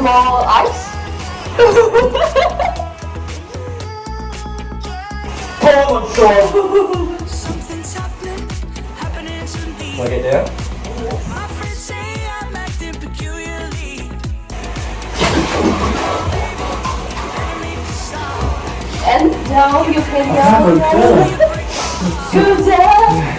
small ice. Oh, I'm sure. Something's happening to me. Like it there? My friends say I'm acting peculiarly. And now you can go to death.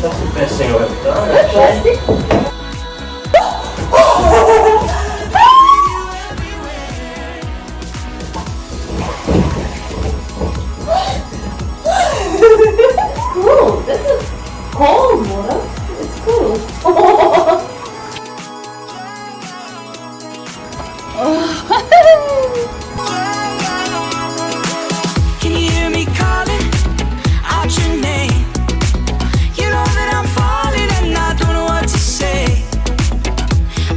That's the best thing I've ever done, actually. Cool, this is cold water. It's cool. Can you hear me calling out your name? You know that I'm falling and I don't know what to say.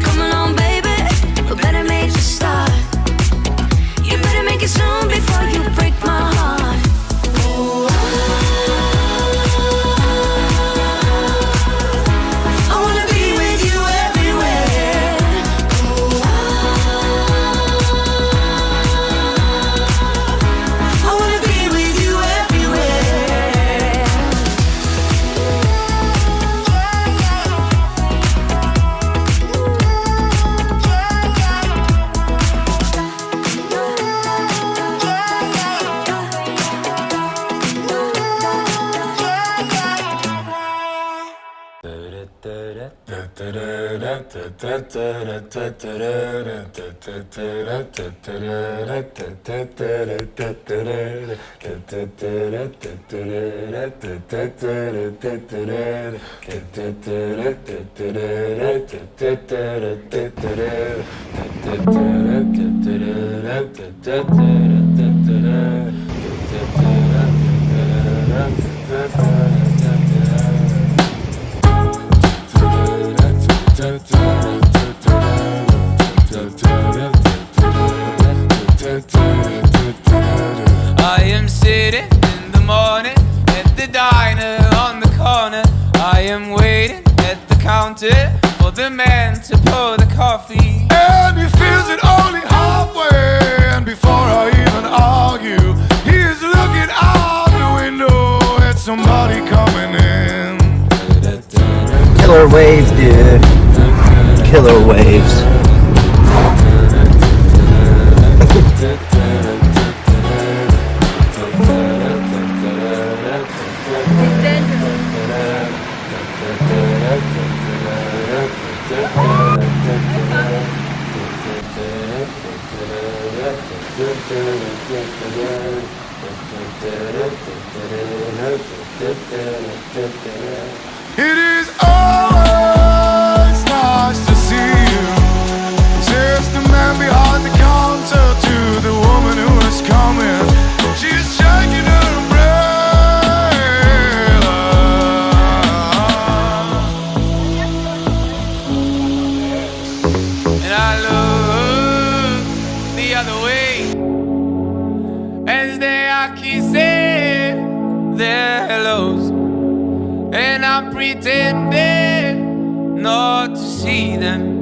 Come along, baby, we better make a start. You better make it soon before you break my heart. I wanna be with you everywhere. I wanna be with you everywhere. I am sitting in the morning at the diner on the corner. I am waiting at the counter for the man to pour the coffee. And he feels it only halfway. And before I even argue, he is looking out the window at somebody coming in. Killer waves, dude. Killer waves. It is always nice to see you, says the man behind the counter to the woman who is coming. She's shaking her umbrella. And I look the other way as they are kissing their hellos, and I'm pretending not to see them.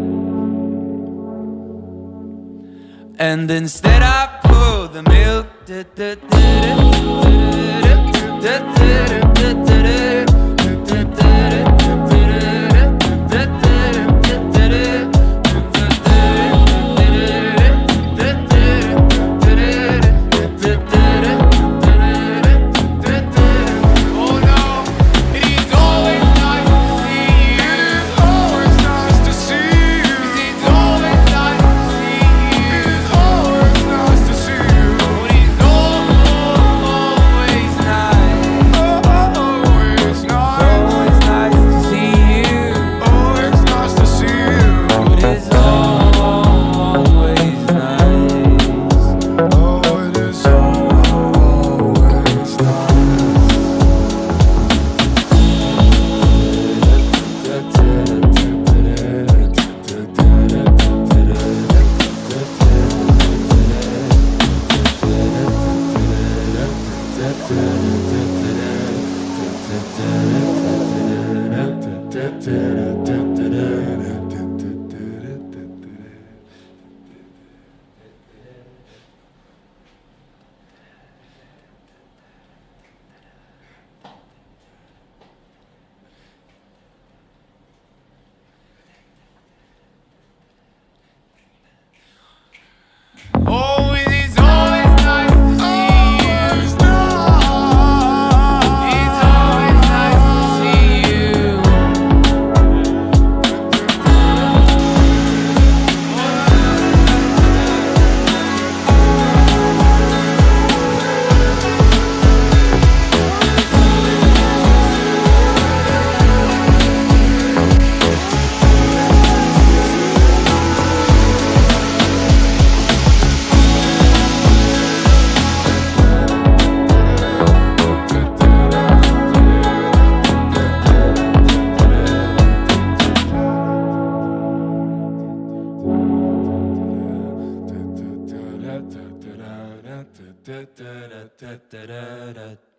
And instead I pour the milk. Oh, it is always nice to see you. It's always nice to see you. Da da da da da da da da.